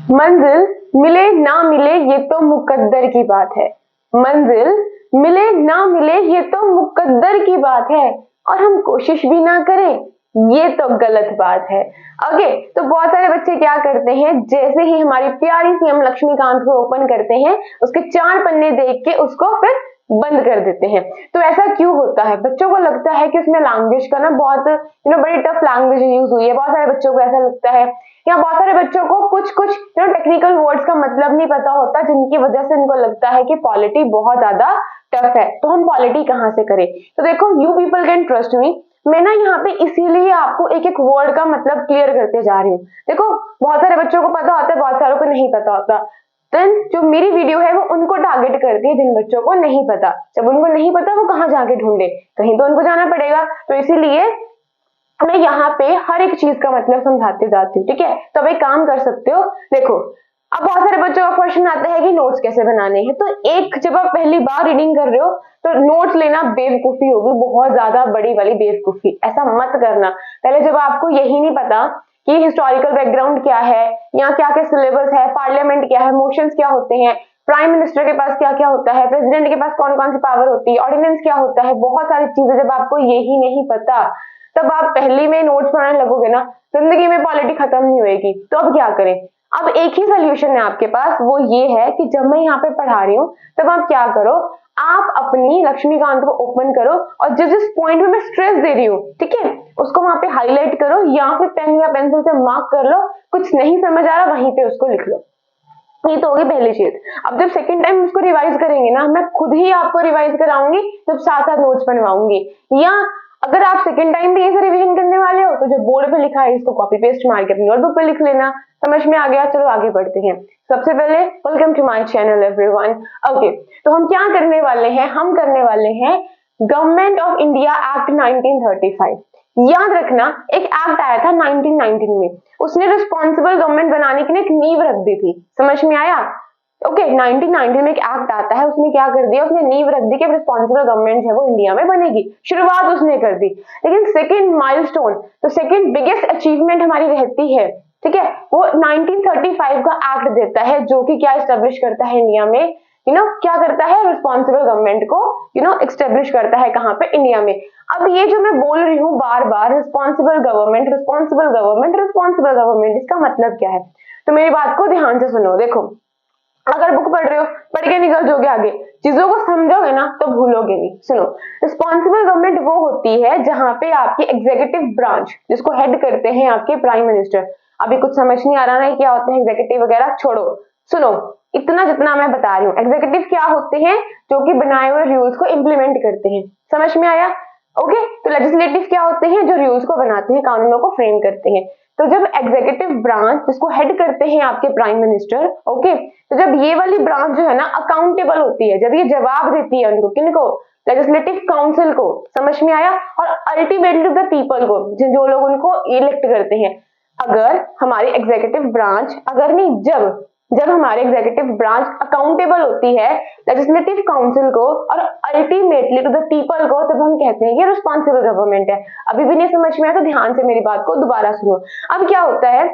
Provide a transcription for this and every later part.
मंजिल मिले ना मिले ये तो मुकद्दर की बात है। मंजिल मिले ना मिले ये तो मुकद्दर की बात है, और हम कोशिश भी ना करें ये तो गलत बात है। ओके, तो बहुत सारे बच्चे क्या करते हैं, जैसे ही हमारी प्यारी सी हम लक्ष्मीकांत को ओपन करते हैं, उसके 4 पन्ने देख के उसको फिर बंद कर देते हैं। तो ऐसा क्यों होता है? बच्चों को लगता है कि उसमें लैंग्वेज का ना बहुत बड़ी टफ लैंग्वेज यूज हुई है। बहुत सारे बच्चों को ऐसा लगता है, या बहुत सारे बच्चों को कुछ कुछ टेक्निकल वर्ड्स का मतलब नहीं पता होता, जिनकी वजह से उनको लगता है कि पॉलिटी बहुत ज्यादा टफ है। तो हम पॉलिटी कहाँ से करें? तो देखो, you people can trust me, मैं ना यहाँ पे इसीलिए आपको एक एक वर्ड का मतलब क्लियर करते जा रही हूँ। देखो, बहुत सारे बच्चों को पता होता है, बहुत सारों को नहीं पता होता। देन जो मेरी वीडियो है वो उनको टारगेट करती है जिन बच्चों को नहीं पता। जब उनको नहीं पता वो कहाँ जाके ढूंढे, कहीं तो उनको जाना पड़ेगा। तो इसीलिए मैं यहाँ पे हर एक चीज का मतलब समझाते जाती हूँ, ठीक है? तो अब एक काम कर सकते हो, देखो, अब बहुत सारे बच्चों का क्वेश्चन आता है कि नोट्स कैसे बनाने हैं। तो एक, जब आप पहली बार रीडिंग कर रहे हो तो नोट्स लेना बेवकूफी होगी, बहुत ज्यादा बड़ी वाली बेवकूफी। ऐसा मत करना। पहले जब आपको यही नहीं पता कि हिस्टोरिकल बैकग्राउंड क्या है, या क्या क्या सिलेबस है, पार्लियामेंट क्या है, मोशंस क्या होते हैं, प्राइम मिनिस्टर के पास क्या क्या होता है, प्रेसिडेंट के पास कौन कौन सी पावर होती है, ऑर्डिनेंस क्या होता है, बहुत सारी चीजें जब आपको यही नहीं पता, तब आप पहली में नोट्स बनाने लगोगे ना, जिंदगी में पॉलिटी खत्म नहीं होएगी। तो अब क्या करें? अब एक ही सोल्यूशन है आपके पास, वो ये है कि जब मैं यहाँ पे पढ़ा रही हूँ तब आप क्या करो, आप अपनी लक्ष्मीकांत को ओपन करो और जिस जिस पॉइंट में मैं स्ट्रेस दे रही हूँ, ठीक है, उसको वहां पे हाईलाइट करो, या फिर पेन या पेंसिल से मार्क कर लो। कुछ नहीं समझ आ रहा वहीं पे उसको लिख लो। ये तो होगी पहली चीज। अब जब सेकंड टाइम उसको रिवाइज करेंगे ना, मैं खुद ही आपको रिवाइज कराऊंगी, जब साथ साथ नोट्स बनवाऊंगी। या अगर आप सेकंड टाइम भी ऐसे रिवीजन करने वाले हो तो जो बोर्ड पे लिखा है इसको कॉपी पेस्ट मार के अपनी नोटबुक पे लिख लेना। समझ में आ गया? चलो आगे बढ़ते हैं। सबसे पहले welcome to my channel everyone. Okay, तो हम क्या करने वाले हैं? हम करने वाले हैं गवर्नमेंट ऑफ इंडिया एक्ट 1935। याद रखना, एक एक्ट आया था 1919 में, उसने रिस्पॉन्सिबल गवर्नमेंट बनाने की एक नींव रख दी थी। समझ में आया? ओके, 1919 में एक एक्ट आता है, उसने क्या कर दिया, उसने नींव रख दी कि रिस्पॉन्सिबल गवर्नमेंट है वो इंडिया में बनेगी। शुरुआत उसने कर दी। लेकिन सेकंड माइलस्टोन, तो सेकंड बिगेस्ट अचीवमेंट हमारी रहती है, ठीक है, वो 1935 का एक्ट देता है, जो कि क्या एस्टेब्लिश करता है इंडिया में, क्या करता है, रिस्पॉन्सिबल गवर्नमेंट को एस्टेब्लिश करता है। कहाँ पे? इंडिया में। अब ये जो मैं बोल रही हूँ बार बार, responsible government, responsible government, responsible government, इसका मतलब क्या है? तो मेरी बात को ध्यान से सुनो। देखो, अगर बुक पढ़ रहे हो, पढ़ के निकल जाओगे आगे, चीजों को समझोगे ना तो भूलोगे नहीं। सुनो, रिस्पॉन्सिबल गवर्नमेंट वो होती है जहां पे आपकी एग्जीक्यूटिव ब्रांच, जिसको हेड करते हैं आपके प्राइम मिनिस्टर। अभी कुछ समझ नहीं आ रहा ना क्या होते हैं एग्जीक्यूटिव वगैरह, छोड़ो। सुनो, इतना जितना मैं बता रही हूँ, एग्जीक्यूटिव क्या होते हैं? जो कि बनाए हुए रूल्स को इंप्लीमेंट करते हैं। समझ में आया? ओके, तो लेजिस्लेटिव क्या होते हैं? जो रूल्स को बनाते हैं, कानूनों को फ्रेम करते हैं। तो जब एग्जीक्यूटिव ब्रांच, जिसको हेड करते हैं आपके प्राइम मिनिस्टर, ओके, तो जब ये वाली ब्रांच जो है ना अकाउंटेबल होती है, जब ये जवाब देती है उनको, किनको? लेजिस्लेटिव काउंसिल को। समझ में आया? और अल्टीमेटली द पीपल को, जो लोग उनको इलेक्ट करते हैं। अगर हमारी एग्जीक्यूटिव ब्रांच, अगर नहीं, जब हमारे एग्जीक्यूटिव ब्रांच अकाउंटेबल होती है लेजिस्लेटिव काउंसिल को और अल्टीमेटली टू द पीपल को, तब हम कहते हैं ये रिस्पॉन्सिबल गवर्नमेंट है। अभी भी नहीं समझ में आया तो ध्यान से मेरी बात को दोबारा सुनो। अब क्या होता है,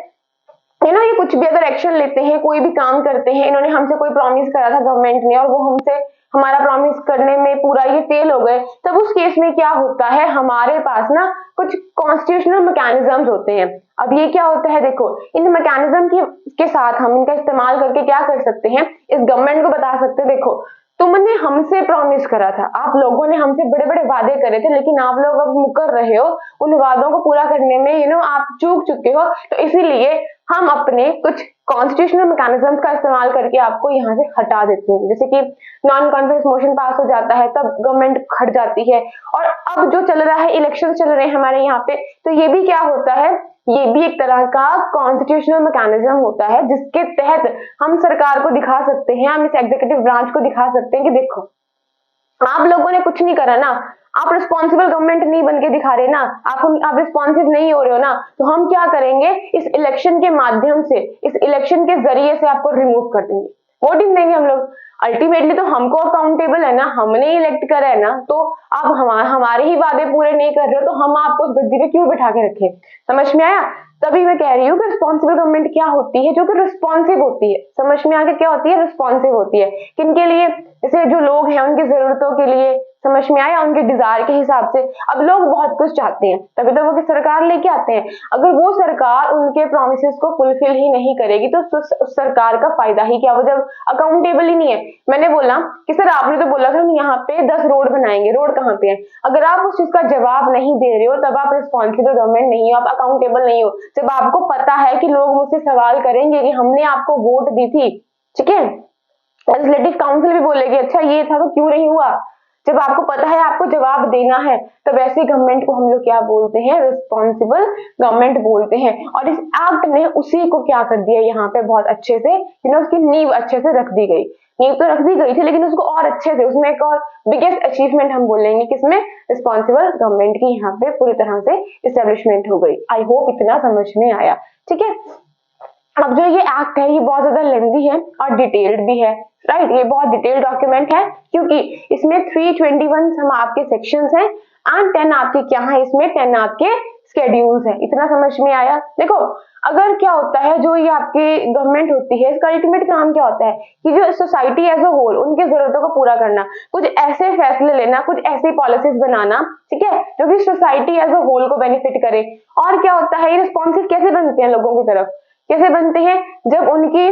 ये कुछ भी अगर एक्शन लेते हैं, कोई भी काम करते हैं, इन्होंने हमसे कोई प्रॉमिस करा था गवर्नमेंट ने, और वो हमसे हमारा प्रॉमिस करने में पूरा ये फेल हो गए, तब उस केस में क्या होता है, हमारे पास ना कुछ कॉन्स्टिट्यूशनल मैकेनिज्म्स होते हैं। अब ये क्या होता है, देखो, इन मैकेनिज्म के साथ हम इनका इस्तेमाल करके क्या कर सकते हैं, इस गवर्नमेंट को बता सकते हैं, देखो, तुमने हमसे प्रॉमिस करा था, आप लोगों ने हमसे बड़े बड़े वादे करे थे, लेकिन आप लोग अब मुकर रहे हो, उन वादों को पूरा करने में आप चूक चुके हो। तो इसीलिए हम अपने कुछ कॉन्स्टिट्यूशनल मैकेनिज्म का इस्तेमाल करके आपको यहाँ से हटा देते हैं। जैसे कि नॉन कॉन्फिडेंस मोशन पास हो जाता है, तब गवर्नमेंट हट जाती है। और अब जो चल रहा है, इलेक्शन चल रहे हैं हमारे यहाँ पे, तो ये भी क्या होता है, ये भी एक तरह का कॉन्स्टिट्यूशनल मैकेनिज्म होता है, जिसके तहत हम सरकार को दिखा सकते हैं, हम इस एग्जीक्यूटिव ब्रांच को दिखा सकते हैं कि देखो, आप लोगों ने कुछ नहीं करा ना, आप रिस्पॉन्सिबल गवर्नमेंट नहीं बन के दिखा रहे ना, आप रिस्पॉन्सिव नहीं हो रहे हो ना, तो हम क्या करेंगे, इस इलेक्शन के माध्यम से, इस इलेक्शन के जरिए से आपको रिमूव कर देंगे, वोटिंग देंगे हम लोग। अल्टीमेटली तो हमको अकाउंटेबल है ना, हमने इलेक्ट करा है ना, तो आप हमारे ही वादे पूरे नहीं कर रहे हो तो हम आपको उस गद्दी पे क्यों बिठा के रखे? समझ में आया? तभी मैं कह रही हूँ कि रिस्पॉन्सिबल गवर्नमेंट क्या होती है, जो कि रिस्पॉन्सिव होती है। समझ में आ गया क्या होती है? रिस्पॉन्सिव होती है। किनके लिए? जैसे जो लोग हैं उनकी जरूरतों के लिए, समझ में आया, उनके डिजायर के हिसाब से। अब लोग बहुत कुछ चाहते हैं तभी तो वो सरकार लेके आते हैं। अगर वो सरकार उनके प्रोमिसेस को फुलफिल ही नहीं करेगी तो उस सरकार का फायदा ही क्या, वो जब अकाउंटेबल ही नहीं है। मैंने बोला कि सर आपने तो बोला था हम यहाँ पे 10 रोड बनाएंगे, रोड कहाँ पे है? अगर आप उस चीज का जवाब नहीं दे रहे हो तब आप रिस्पॉन्सिबल गवर्नमेंट नहीं हो, आप अकाउंटेबल नहीं हो। जब आपको पता है कि लोग मुझसे सवाल करेंगे कि हमने आपको वोट दी थी, ठीक है, लेजिस्लेटिव काउंसिल भी बोलेगी अच्छा ये था तो क्यों नहीं हुआ, जब आपको पता है आपको जवाब देना है, तब ऐसी गवर्नमेंट को हम लोग क्या बोलते हैं? रिस्पॉन्सिबल गवर्नमेंट बोलते हैं। और इस एक्ट ने उसी को क्या कर दिया यहाँ पे बहुत अच्छे से, उसकी नींव अच्छे से रख दी गई। नींव तो रख दी गई थी लेकिन उसको और अच्छे से, उसमें एक और बिगेस्ट अचीवमेंट हम बोलेंगे किसमें? रिस्पॉन्सिबल गवर्नमेंट की यहाँ पे पूरी तरह से इस्टेब्लिशमेंट हो गई। आई होप इतना समझ में आया, ठीक है। अब जो ये एक्ट है ये बहुत ज्यादा लेंथी है और डिटेल्ड भी है, राइट। ये बहुत डिटेल्ड डॉक्यूमेंट है क्योंकि इसमें 321 हम आपके सेक्शंस हैं एंड 10 आपके क्या है, इसमें 10 आपके स्केड्यूल्स हैं। इतना समझ में आया? देखो अगर क्या होता है, जो ये आपकी गवर्नमेंट होती है इसका अल्टीमेट काम क्या होता है कि जो सोसाइटी एज अ होल उनकी जरूरतों को पूरा करना, कुछ ऐसे फैसले लेना, कुछ ऐसी पॉलिसीज बनाना, ठीक है, जो कि सोसाइटी एज अ होल को बेनिफिट करे। और क्या होता है, ये रिस्पॉन्सिव कैसे बनते हैं लोगों की तरफ? कैसे बनते हैं? जब उनकी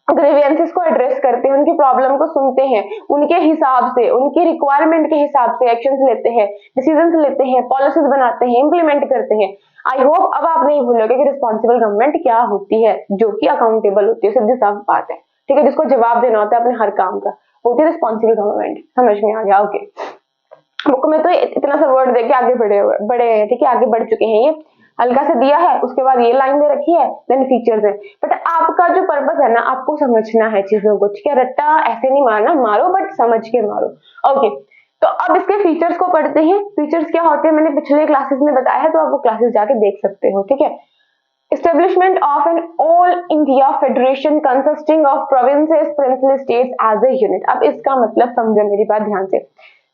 ग्रीवेंसेस को एड्रेस करते हैं, उनकी प्रॉब्लम को सुनते हैं, उनके हिसाब से, उनके रिक्वायरमेंट के हिसाब से एक्शंस लेते हैं, डिसीजंस लेते हैं, पॉलिसीज बनाते हैं, इंप्लीमेंट करते हैं। आई होप अब आप नहीं भूलोगे कि रिस्पॉन्सिबल गवर्नमेंट क्या होती है, जो कि अकाउंटेबल होती है, सीधी साफ बात है, ठीक है, जिसको जवाब देना होता है अपने हर काम का, होती है रिस्पॉन्सिबल गवर्नमेंट। समझ में आ गया? ओके, बुक में तो इतना सा वर्ड देके आगे बढ़े हैं, ठीक है, आगे बढ़ चुके हैं। ये हल्का से दिया है, उसके बाद ये लाइन दे रखी है, देन फीचर्स है। बट आपका जो पर्पस है ना, आपको समझना है चीजों को, ठीक है, रट्टा ऐसे नहीं मारना, मारो बट समझ के मारो। ओके, तो अब इसके फीचर्स को पढ़ते हैं। फीचर्स क्या होते हैं मैंने पिछले क्लासेस में बताया है, तो आप वो क्लासेस जाके देख सकते हो, ठीक है। Establishment of an all India Federation consisting of provinces, princely states as a unit। अब इसका मतलब समझो मेरी बात ध्यान से।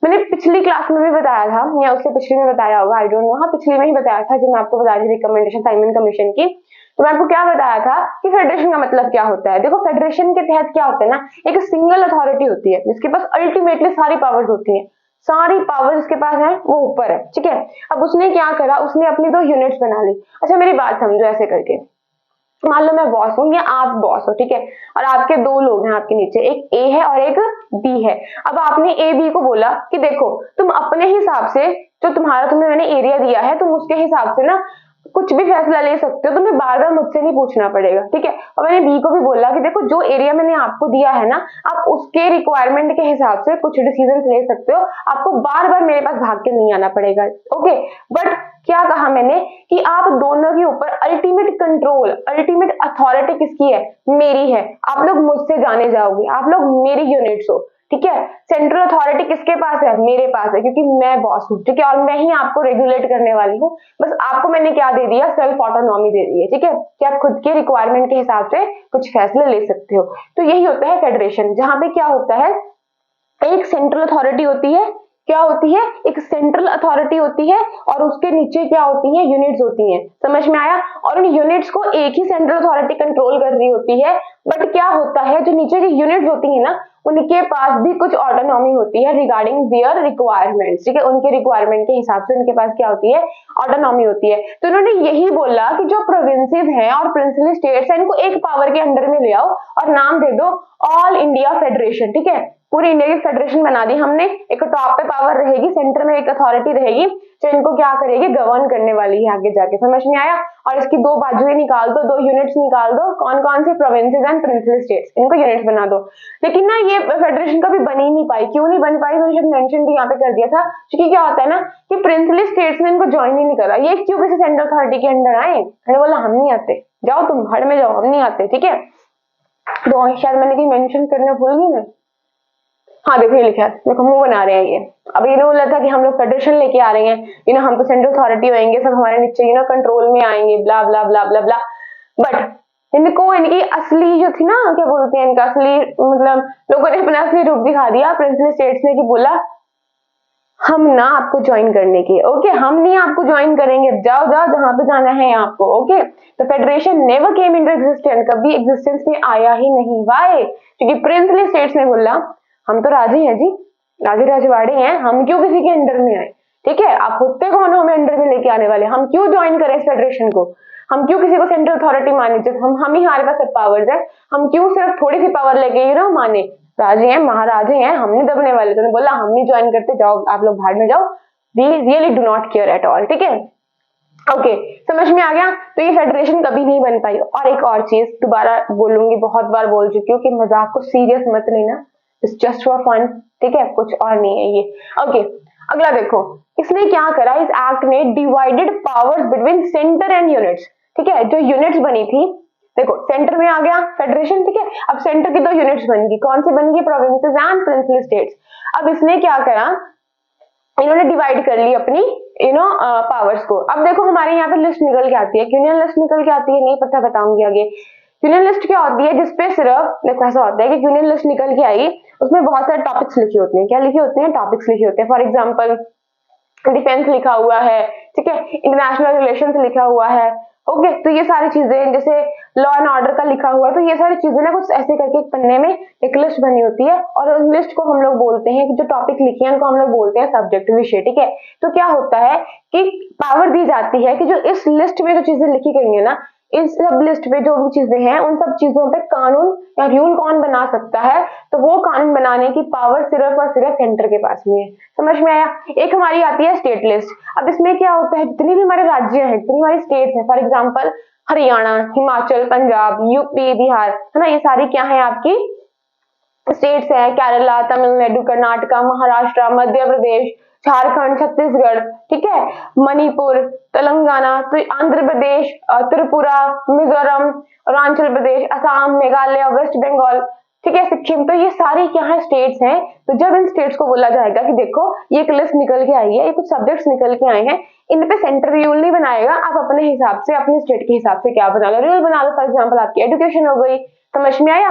मैंने पिछली क्लास में भी बताया था या उससे पिछली में बताया होगा, आई डोंट नो, हाँ पिछली में ही बताया था जब मैं आपको बता रही थी रिकमेंडेशन साइमन कमीशन की। तो मैं आपको क्या बताया था कि फेडरेशन का मतलब क्या होता है। देखो फेडरेशन के तहत क्या होता है ना, एक सिंगल अथॉरिटी होती है जिसके पास अल्टीमेटली सारी पावर्स होती है, सारी पावर जिसके पास है वो ऊपर है, ठीक है। अब उसने क्या करा, उसने अपनी 2 यूनिट्स बना ली। अच्छा मेरी बात समझो ऐसे करके, मान लो मैं बॉस हूँ या आप बॉस हो, ठीक है, और आपके 2 लोग हैं आपके नीचे, एक ए है और एक बी है। अब आपने ए बी को बोला कि देखो तुम अपने हिसाब से, जो तुम्हें मैंने एरिया दिया है, तुम उसके हिसाब से ना कुछ भी फैसला ले सकते हो, तुम्हें बार बार मुझसे नहीं पूछना पड़ेगा, ठीक है। और मैंने बी को भी बोला कि देखो जो एरिया मैंने आपको दिया है ना, आप उसके रिक्वायरमेंट के हिसाब से कुछ डिसीजन ले सकते हो, आपको बार बार मेरे पास भाग के नहीं आना पड़ेगा, ओके। बट क्या कहा मैंने कि आप दोनों के ऊपर अल्टीमेट कंट्रोल, अल्टीमेट अथॉरिटी किसकी है? मेरी है। आप लोग मुझसे जाने जाओगे, आप लोग मेरी यूनिट्स हो, ठीक है। सेंट्रल अथॉरिटी किसके पास है? मेरे पास है, क्योंकि मैं बॉस हूँ, ठीक है, और मैं ही आपको रेगुलेट करने वाली हूँ। बस आपको मैंने क्या दे दिया? सेल्फ ऑटोनॉमी दे दी है, ठीक है, कि आप खुद के रिक्वायरमेंट के हिसाब से कुछ फैसले ले सकते हो। तो यही होता है फेडरेशन, जहां पे क्या होता है, एक सेंट्रल अथॉरिटी होती है, क्या होती है? एक सेंट्रल अथॉरिटी होती है और उसके नीचे क्या होती है? यूनिट्स होती हैं। समझ में आया? और उन यूनिट्स को एक ही सेंट्रल अथॉरिटी कंट्रोल कर रही होती है। बट क्या होता है, जो नीचे की यूनिट्स होती है ना, उनके पास भी कुछ ऑटोनॉमी होती है रिगार्डिंग देयर रिक्वायरमेंट्स, ठीक है, उनके रिक्वायरमेंट के हिसाब से उनके पास क्या होती है? ऑटोनॉमी होती है। तो उन्होंने यही बोला कि जो प्रोविंसेस हैं और प्रिंसली स्टेट्स हैं, इनको एक पावर के अंडर में ले आओ और नाम दे दो ऑल इंडिया फेडरेशन, ठीक है। पूरी इंडिया की फेडरेशन बना दी हमने। एक टॉप पे पावर रहेगी, सेंटर में एक अथॉरिटी रहेगी जो इनको क्या करेगी? गवर्न करने वाली है आगे जाके। समझ में आया? और इसकी 2 बाजुएं निकाल दो, 2 यूनिट्स निकाल दो, कौन कौन से? प्रोविंसेस एंड प्रिंसली स्टेट्स, इनको यूनिट्स बना दो। लेकिन ना ये फेडरेशन कभी बन ही नहीं पाई। क्यों नहीं बन पाई? मैंने मेंशन भी यहाँ पे कर दिया था, क्योंकि क्या होता है ना कि प्रिंसली स्टेट्स ने इनको ज्वाइन ही नहीं करा। ये क्यों किसी सेंट्रल अथॉरिटी के अंडर आए? मैंने बोला हम नहीं आते, जाओ तुम हड़ में जाओ, हम नहीं आते, ठीक है। तो शायद मैंने कहीं मेंशन करना भूल गई मैं। हाँ देखो ये लिखा है, देखो मुंह बना रहे हैं ये। अब ये बोला था कि हम लोग फेडरेशन लेके आ रहे हैं, हम तो सेंट्रल अथॉरिटी होंगे, सब हमारे नीचे कंट्रोल में आएंगे, ब्ला ब्ला ब्ला ब्ला ब्ला। बट इनको इनकी असली जो थी ना, क्या बोलते हैं इनका असली, मतलब लोगों ने अपना असली रूप दिखा दिया प्रिंसली स्टेट्स ने, कि बोला हम ना आपको ज्वाइन करने के, ओके हम नहीं आपको ज्वाइन करेंगे, जाओ जाओ जहां पे जाना है आपको, ओके। तो federation never came into existence, कभी एग्जिस्टेंस में आया ही नहीं। वाई? क्योंकि प्रिंसली स्टेट्स ने बोला हम तो राजी हैं जी, राजे रजवाड़े हैं, हम क्यों किसी के अंडर में आए, ठीक है। आप होते कौन हो हमें अंडर में लेके आने वाले, हम क्यों ज्वाइन करें इस फेडरेशन को, हम क्यों किसी को सेंट्रल अथॉरिटी माने, जब हम ही हमारे पास सब पावर्स है, हम क्यों सिर्फ थोड़ी सी पावर लेके माने, राजे हैं महाराजे हैं, हम नहीं दबने वाले। तो बोला हम नहीं ज्वाइन करते, जाओ आप लोग भाड़ में जाओ, we really do not care at all, ठीक है। ओके, समझ में आ गया। तो ये फेडरेशन कभी नहीं बन पाई। और एक और चीज दोबारा बोलूंगी, बहुत बार बोल चुकी हूँ कि मजाक को सीरियस मत लेना, इट्स जस्ट फॉर फन, ठीक है, कुछ और नहीं है ये। ओके, अगला देखो, इसने क्या करा, इस एक्ट ने divided powers between centre and units, ठीक है। जो यूनिट्स बनी थी, देखो सेंटर में आ गया फेडरेशन, ठीक है, अब सेंटर की दो यूनिट्स बन गई, कौन सी बन गई, प्रोविंसेस एंड प्रिंसली स्टेट्स। अब इसने क्या करा, इन्होंने डिवाइड कर ली अपनी पावर्स को। अब देखो हमारे यहाँ पे लिस्ट निकल के आती है, यूनियन लिस्ट निकल के आती है, नहीं पता बताऊंगी आगे। यूनियन लिस्ट क्या होती है, जिसपे सिर्फ देखो ऐसा होता है कि यूनियन लिस्ट निकल के आई, उसमें बहुत सारे टॉपिक्स लिखे होते हैं, क्या लिखे होते हैं, टॉपिक्स लिखे होते हैं। फॉर एग्जाम्पल डिफेंस लिखा हुआ है, ठीक है, इंटरनेशनल रिलेशंस लिखा हुआ है, ओके। तो ये सारी चीजें, जैसे लॉ एंड ऑर्डर का लिखा हुआ है, तो ये सारी चीजें ना कुछ ऐसे करके एक पन्ने में एक लिस्ट बनी होती है, और उस लिस्ट को हम लोग बोलते हैं कि जो टॉपिक लिखे हैं उनको हम लोग बोलते हैं सब्जेक्ट, विषय, ठीक है। तो क्या होता है कि पावर दी जाती है कि जो इस लिस्ट में जो चीजें लिखी गई है ना, इस सब लिस्ट पे जो भी चीजें हैं उन सब चीजों पे कानून या रूल कौन बना सकता है, तो वो कानून बनाने की पावर सिर्फ और सिर्फ सेंटर के पास में है। समझ में आया। एक हमारी आती है स्टेट लिस्ट। अब इसमें क्या होता है, जितनी भी हमारे राज्य हैं, जितनी हमारी स्टेट्स हैं, for example Haryana, Himachal, Punjab, UP, Bihar, है ना, ये सारी क्या है आपकी स्टेट्स है, केरला, तमिलनाडु, कर्नाटका, महाराष्ट्र, मध्य प्रदेश, झारखंड, छत्तीसगढ़, ठीक है, मणिपुर, तेलंगाना, तो आंध्र प्रदेश, त्रिपुरा, मिजोरम, अरुणाचल प्रदेश, असम, मेघालय, वेस्ट बंगाल, ठीक है, सिक्किम। तो ये सारी क्या है, स्टेट्स हैं। तो जब इन स्टेट्स को बोला जाएगा कि देखो ये एक लिस्ट निकल के आई है, ये कुछ सब्जेक्ट्स निकल के आए हैं, इन पे सेंटर रूल नहीं बनाएगा, आप अपने हिसाब से अपने स्टेट के हिसाब से क्या बना लो, रूल बना लो। फॉर एग्जाम्पल आपकी एजुकेशन हो गई, समझ में आया।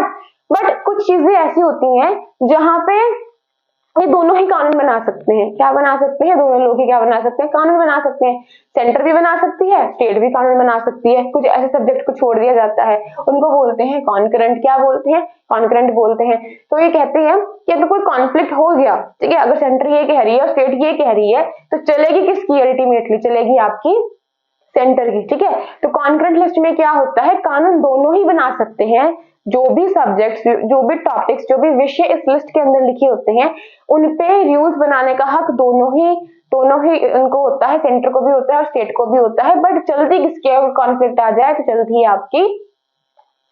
बट कुछ चीजें ऐसी होती हैं जहां पे ये दोनों ही कानून बना सकते हैं, क्या बना सकते हैं, दोनों लोग ही क्या बना सकते हैं, कानून बना सकते हैं। सेंटर भी बना सकती है, स्टेट भी कानून बना सकती है। कुछ ऐसे सब्जेक्ट को छोड़ दिया जाता है, उनको बोलते हैं कॉन्करेंट, क्या बोलते हैं, कॉन्करेंट बोलते हैं। तो ये कहते हैं कि अगर कोई कॉन्फ्लिक्ट हो गया, ठीक है, अगर सेंटर ये कह रही है और स्टेट ये कह रही है, तो चलेगी किसकी, अल्टीमेटली चलेगी आपकी सेंटर की, ठीक है। तो कॉन्करेंट लिस्ट में क्या होता है, कानून दोनों ही बना सकते हैं। जो भी सब्जेक्ट्स, जो भी टॉपिक्स, जो भी विषय इस लिस्ट के अंदर लिखे होते हैं, उन पे रूल्स बनाने का हक दोनों ही उनको होता है, सेंटर को भी होता है और स्टेट को भी होता है। बट जल्दी किसके अगर कॉन्फ्लिक्ट आ जाए तो चलती है आपकी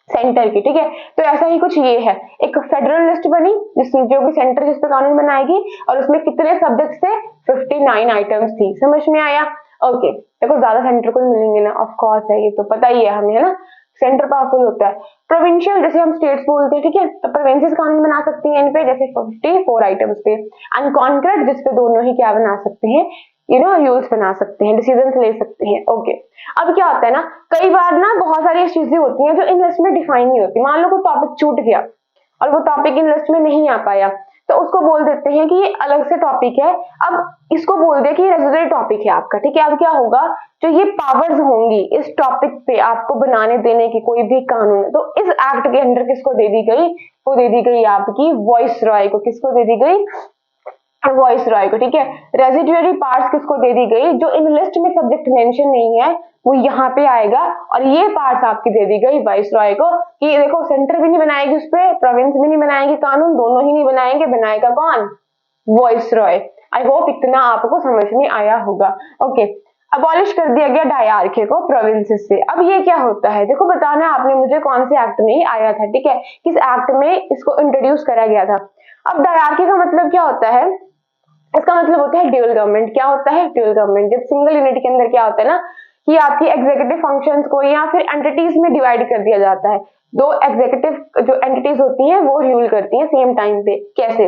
सेंटर की, ठीक है। तो ऐसा ही कुछ ये है, एक फेडरल लिस्ट बनी जिसमें जो भी सेंटर जिस पे कानून बनाएगी, और उसमें कितने सब्जेक्ट्स थे, 59 आइटम्स थी। समझ में आया। ओके, देखो ज्यादा सेंटर को मिलेंगे ना, ऑफ कोर्स है, ये तो पता ही है हमें, है ना, सेंटर पावरफुल होता है। प्रोविंशियल जैसे हम स्टेट्स बोलते हैं, ठीक है, तो प्रोविंसेस कानून बना सकती हैं इन पे, जैसे 54 आइटम्स पे। एंड कॉन्करेंट जिसपे दोनों ही क्या बना सकते हैं, रूल्स बना सकते हैं, डिसीजन ले सकते हैं। ओके, अब क्या होता है ना, कई बार ना बहुत सारी चीजें होती हैं जो इन लिस्ट में डिफाइन नहीं होती। मान लो कोई टॉपिक छूट गया और वो टॉपिक इन लिस्ट में नहीं आ पाया, तो उसको बोल देते हैं कि ये अलग से टॉपिक है। अब इसको बोल दे कि ये रेजिडुअल टॉपिक है आपका, ठीक है। अब क्या होगा, जो ये पावर्स होंगी इस टॉपिक पे आपको बनाने देने की कोई भी कानून, तो इस एक्ट के अंडर किसको दे दी गई, वो दे दी गई आपकी वॉइस रॉय को। किसको दे दी गई, वॉइस रॉय को, ठीक है। रेजिडुअरी पार्ट्स किसको दे दी गई, जो इन लिस्ट में सब्जेक्ट मेंशन नहीं है वो यहाँ पे आएगा, और ये पार्ट्स आपकी दे दी गई वॉइस रॉय को कि देखो सेंटर भी नहीं बनाएगी उस पर, प्रोविंस भी नहीं बनाएगी, कानून दोनों ही नहीं बनाएंगे, बनाएगा कौन, वॉइस रॉय। आई होप इतना आपको समझ में आया होगा। ओके, अबॉलिश कर दिया गया डायआर्की को प्रोविंसेस से। अब ये क्या होता है, देखो बताना है आपने मुझे कौन से एक्ट में आया था, ठीक है, किस एक्ट में इसको इंट्रोड्यूस करा गया था। अब डायआर्की का मतलब क्या होता है, इसका मतलब होता है ड्यूअल गवर्नमेंट। क्या होता है, ड्यूअल गवर्नमेंट। जब सिंगल यूनिट के अंदर क्या होता है ना, कि आपकी एग्जीक्यूटिव फंक्शंस को या फिर एंटिटीज में डिवाइड कर दिया जाता है। दो एग्जीक्यूटिव जो एंटिटीज होती हैं वो रूल करती हैं सेम टाइम पे। कैसे,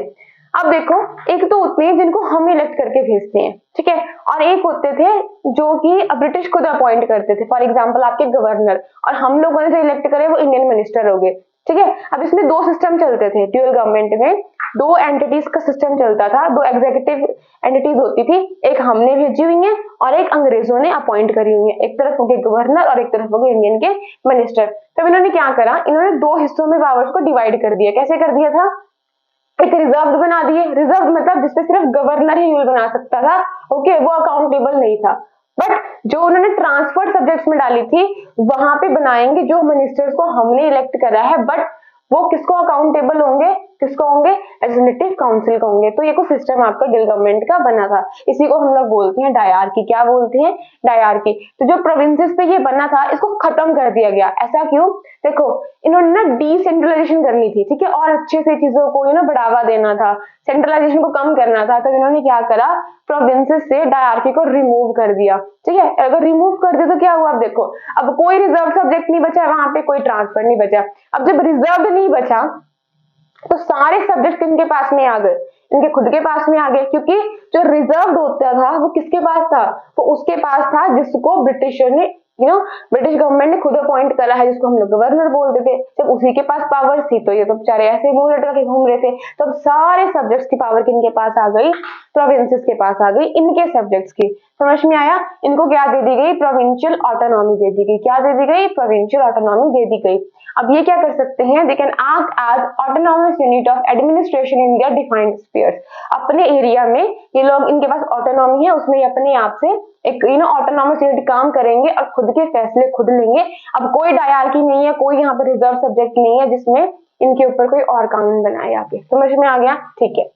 अब देखो, एक तो होते हैं जिनको हम इलेक्ट करके भेजते हैं, ठीक है, और एक होते थे जो कि ब्रिटिश खुद अपॉइंट करते थे, फॉर एग्जांपल आपके गवर्नर, और हम लोगों ने जो इलेक्ट करे वो इंडियन मिनिस्टर हो गए, ठीक है। अब इसमें दो सिस्टम चलते थे ड्यूअल गवर्नमेंट में, दो एंटिटीज का सिस्टम चलता था, दो एग्जीक्यूटिव एंटिटीज होती थी, एक हमने भेजी हुई है और एक अंग्रेजों ने अपॉइंट करी हुई है, एक तरफ हो गए गवर्नर और एक तरफ हो गए इंडियन के मिनिस्टर। तब इन्होंने क्या करा, इन्होंने दो हिस्सों में पावर्स को डिवाइड कर दिया। कैसे कर दिया था, एक रिजर्व बना दिए, रिजर्व मतलब जिसपे सिर्फ गवर्नर ही रूल बना सकता था, ओके, वो अकाउंटेबल नहीं था। बट जो उन्होंने ट्रांसफर सब्जेक्ट्स में डाली थी वहां पे बनाएंगे जो मिनिस्टर्स को हमने इलेक्ट करा है, बट वो किसको अकाउंटेबल होंगे, किसको होंगे, लेजिस्लेटिव काउंसिल को होंगे। तो ये कुछ सिस्टम आपका ड्यूअल गवर्नमेंट का बना था, इसी को हम लोग बोलते हैं डायरकी। क्या बोलते हैं, डायरकी। तो जो प्रोविंसेस पे ये बना था इसको खत्म कर दिया गया। ऐसा क्यों, देखो इन्होंने ना डिसेंट्रलाइजेशन करनी थी, ठीक है, और अच्छे से चीजों को बढ़ावा देना था, सेंट्रलाइजेशन को कम करना था। तो इन्होंने क्या करा, प्रोविंसेस से डायरकी को रिमूव कर दिया, ठीक है। अगर रिमूव कर दिया तो क्या हुआ, अब देखो, अब कोई रिजर्व सब्जेक्ट नहीं बचा वहां पे, कोई ट्रांसफर नहीं बचा। अब जब रिजर्व नहीं बचा तो सारे सब्जेक्ट इनके पास में आ गए, इनके खुद के पास में आ गए, क्योंकि जो रिजर्व होता था वो किसके पास था, वो उसके पास था जिसको ब्रिटिशर ने ब्रिटिश गवर्नमेंट ने खुद अपॉइंट करा है, जिसको हम लोग गवर्नर बोलते थे। जब उसी के पास पावर थी तो ये तो बेचारे ऐसे मुंह लटका के घूम रहे थे। तो अब सारे सब्जेक्ट्स की पावर किनके पास आ गई, प्रोविंसेस के पास आ गई, इनके सब्जेक्ट्स की। समझ में आया, इनको क्या दे दी गई, प्रोविंशियल ऑटोनॉमी दे दी गई। क्या दे दी गई, प्रोविंशियल ऑटोनॉमी दे दी गई। अब ये क्या कर सकते हैं, they can act as autonomous unit of administration in their defined spheres. अपने एरिया में ये लोग, इनके पास ऑटोनॉमी है, उसमें अपने आप से एक ऑटोनॉमस यूनिट काम करेंगे और खुद के फैसले खुद लेंगे। अब कोई डायरकी नहीं है, कोई यहाँ पे रिजर्व सब्जेक्ट नहीं है जिसमें इनके ऊपर कोई और कानून बनाए आके। समझ में आ गया, ठीक है।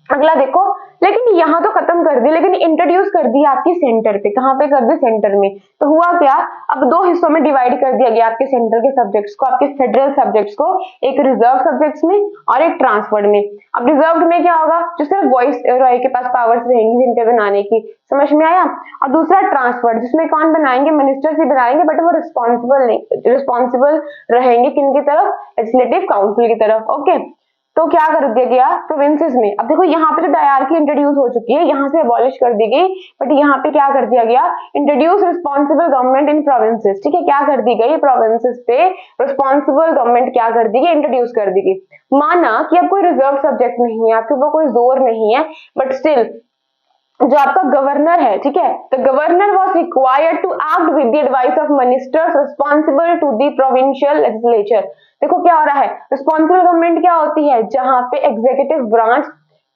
अगला देखो, लेकिन यहाँ तो खत्म कर दी, लेकिन इंट्रोड्यूस कर दिया आपकी सेंटर पे। कहाँ पे कर दी, सेंटर में। तो हुआ क्या, अब दो हिस्सों में डिवाइड कर दिया गया आपके सेंटर के सब्जेक्ट्स को, आपके फेडरल सब्जेक्ट्स को, एक रिजर्व सब्जेक्ट्स में और एक ट्रांसफर्ड में। अब रिजर्व में क्या होगा, जो सिर्फ वॉइस रॉय के पास पावर्स रहेंगी जिन पे बनाने की। समझ में आया। और दूसरा ट्रांसफर्ड, जिसमें कौन बनाएंगे, मिनिस्टर्स ही बनाएंगे, बट वो रिस्पॉन्सिबल रहेंगे किनकी तरफ, लेजिस्लेटिव काउंसिल की तरफ, ओके। तो क्या कर दिया गया प्रोविंसेस में। अब देखो यहाँ पे तो डायरकी इंट्रोड्यूस हो चुकी है, यहाँ से अबॉलिश कर दी गई, बट यहाँ पे क्या कर दिया गया, introduce responsible government in provinces. ठीक है, क्या कर दी गई, प्रोविंसेस पे रिस्पॉन्सिबल गवर्नमेंट क्या कर दी गई, इंट्रोड्यूस कर दी गई। माना कि अब कोई रिजर्व सब्जेक्ट नहीं है, आपके ऊपर कोई जोर नहीं है, बट स्टिल जो आपका गवर्नर है, ठीक है, the governor was required to act with the advice of ministers responsible to the provincial legislature. देखो क्या हो रहा है, रिस्पॉन्सिबल गवर्नमेंट क्या होती है, जहां पे एग्जीक्यूटिव ब्रांच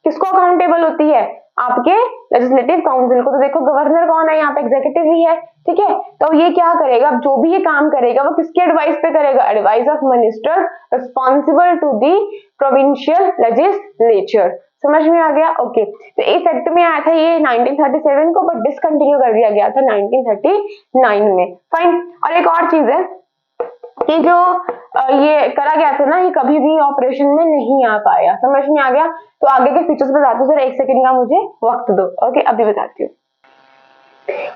किसको अकाउंटेबल होती है, आपके लेजिस्लेटिव काउंसिल को। तो देखो गवर्नर कौन है, यहाँ पे एग्जीक्यूटिव ही है, ठीक है। तो ये क्या करेगा, जो भी ये काम करेगा वो किसके एडवाइस पे करेगा, advice of minister responsible to the provincial legislature. समझ में आ गया, ओके। तो इफेक्ट में आया था ये 1937 को, बट डिसकंटिन्यू कर दिया गया था 1939 में। फाइन। और एक और चीज है कि जो ये करा गया था ना, ये कभी भी ऑपरेशन में नहीं आ पाया। समझ में आ गया। तो आगे के फीचर्स बताती हूँ, जरा एक सेकंड का मुझे वक्त दो, ओके, अभी बताती हूँ।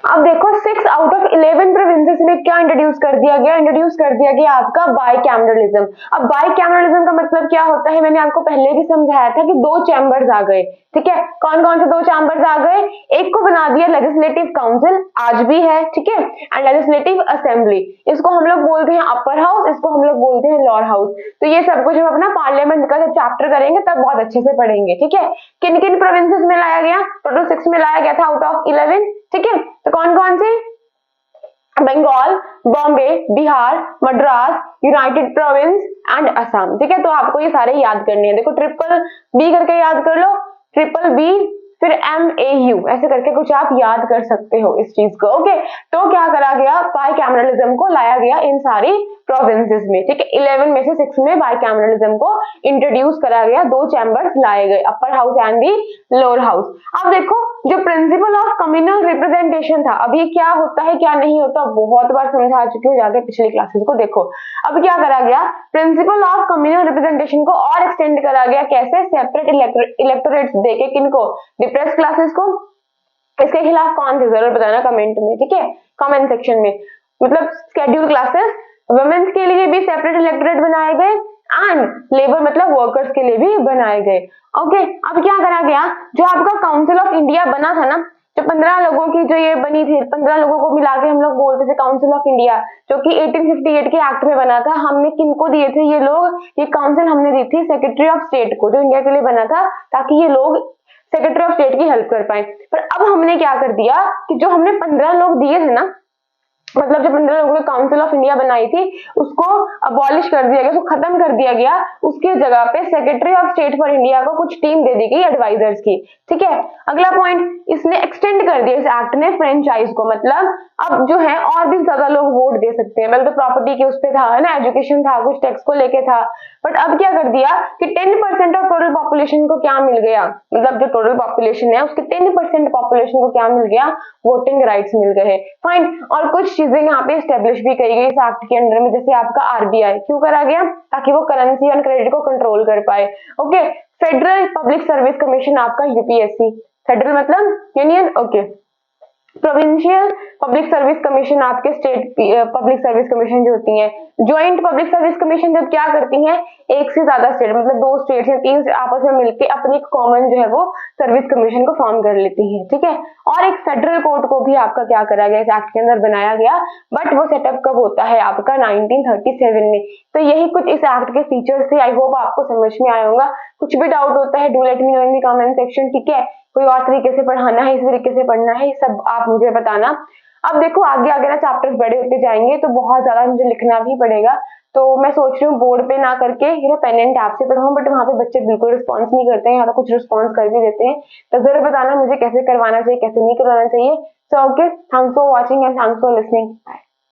अब देखो 6 आउट ऑफ 11 प्रोविंसेस में क्या इंट्रोड्यूस कर दिया गया, इंट्रोड्यूस कर दिया गया आपका बाइकैमरलिज्म। अब बाइकैमरलिज्म का मतलब क्या होता है, मैंने आपको पहले भी समझाया था कि दो चैम्बर्स आ गए, ठीक है। कौन कौन से दो चैम्बर्स आ गए, एक को बना दिया लेजिस्लेटिव काउंसिल, आज भी है, ठीक है, एंड लेजिस्लेटिव असेंबली। इसको हम लोग बोलते हैं अपर हाउस, इसको हम लोग बोलते हैं लोअर हाउस। तो ये सब कुछ हम अपना पार्लियामेंट का जब चैप्टर करेंगे तब बहुत अच्छे से पढ़ेंगे, ठीक है। किन किन प्रोविंसेस में लाया गया, टोटल 6 में लाया गया था आउट ऑफ 11, ठीक है। तो कौन कौन से, Bengal, Bombay, Bihar, Madras, United Province and Assam, ठीक है। तो आपको ये सारे याद करने हैं। देखो ट्रिपल बी करके याद कर लो, ट्रिपल बी फिर MAU ऐसे करके कुछ आप याद कर सकते हो इस चीज को, ओके। तो क्या करा गया, बाइकैमरलिज्म को लाया गया इन सारी प्रोविंसेस में, ठीक है। 11 में से 6 में बाइकैमरलिज्म को इंट्रोड्यूस करा गया, दो चैम्बर्स लाए गए, upper house and the lower house. अब देखो जो प्रिंसिपल ऑफ कम्युनल रिप्रेजेंटेशन था, अब ये क्या होता है क्या नहीं होता, बहुत बार समझा चुकी हूँ, जाके पिछली क्लासेस को देखो। अब क्या करा गया, प्रिंसिपल ऑफ कम्युनल रिप्रेजेंटेशन को और एक्सटेंड करा गया, कैसे, सेपरेट इलेक्टोरेट्स देके, किनको, डिप्रेस क्लासेस को। इसके खिलाफ कौन थे जरूर बताना कमेंट में, ठीक है, कमेंट सेक्शन में। मतलब शेड्यूल क्लासेस, वुमेन्स के लिए भी सेपरेट इलेक्टोरेट बनाए गए, एंड लेबर मतलब वर्कर्स के लिए भी बनाए गए। ओके, अब क्या करा गया, जो आपका काउंसिल ऑफ इंडिया बना था ना, जो 15 लोगों की जो ये बनी थी, 15 लोगों को मिला के हम लोग बोलते थे काउंसिल ऑफ इंडिया, जो कि 1858 के एक्ट में बना था। हमने किनको दिए थे ये लोग, ये काउंसिल हमने दी थी सेक्रेटरी ऑफ स्टेट को, जो इंडिया के लिए बना था, ताकि ये लोग सेक्रेटरी ऑफ स्टेट की हेल्प कर पाए। पर अब हमने क्या कर दिया कि जो हमने 15 लोग दिए थे ना, मतलब जो 15 लोगों की काउंसिल ऑफ इंडिया बनाई थी, उसको अबॉलिश कर दिया गया, उसको खत्म कर दिया गया। उसके जगह पे secretary of state for India को कुछ टीम दे दी गई एडवाइजर्स की। ठीक है, अगला पॉइंट, इसने एक्सटेंड कर दिया इस एक्ट ने फ्रेंचाइज को, मतलब अब जो है और भी ज्यादा लोग वोट दे सकते हैं। मतलब तो प्रॉपर्टी के उस पे था, है ना, एजुकेशन था, कुछ टैक्स को लेके था, बट अब क्या कर दिया कि 10% ऑफ टोटल पॉपुलेशन को क्या मिल गया, मतलब जो टोटल पॉपुलेशन है उसके 10% पॉपुलेशन को क्या मिल गया, वोटिंग राइट्स मिल गए। फाइन, और कुछ चीजें यहाँ पे स्टेब्लिश भी करी गई इस एक्ट के अंडर में, जैसे आपका आरबीआई क्यों करा गया, ताकि वो करेंसी और क्रेडिट को कंट्रोल कर पाए। Okay, federal public service commission आपका यूपीएससी, फेडरल मतलब union, okay, provincial public service commission आपके स्टेट पब्लिक सर्विस कमीशन जो होती हैं, ज्वाइंट पब्लिक सर्विस कमीशन जब क्या करती हैं, एक से ज्यादा स्टेट मतलब 2 स्टेट या 3 आपस में मिलकर अपनी कॉमन जो है वो सर्विस कमीशन को फॉर्म कर लेती हैं। ठीक है, और एक फेडरल कोर्ट को भी आपका क्या करा गया, इस एक्ट के अंदर बनाया गया, बट वो सेटअप कब होता है आपका 1937 में। तो यही कुछ इस एक्ट के फीचर्स थे। आई होप आपको समझ में आया होगा। कुछ भी डाउट होता है do let me know in the comment section. ठीक है, कोई और तरीके से पढ़ाना है, इस तरीके से पढ़ना है, सब आप मुझे बताना। अब देखो आगे आगे ना चैप्टर्स बड़े होते जाएंगे, तो बहुत ज्यादा मुझे लिखना भी पड़ेगा। तो मैं सोच रही हूँ बोर्ड पे ना करके पेन एंड टैब से पढ़ाऊं, बट वहां पे बच्चे बिल्कुल रिस्पॉन्स नहीं करते हैं, या तो कुछ रिस्पॉन्स कर भी देते हैं। तो जरूर बताना मुझे कैसे करवाना चाहिए, कैसे नहीं करवाना चाहिए। So okay, thanks for watching and thanks for listening.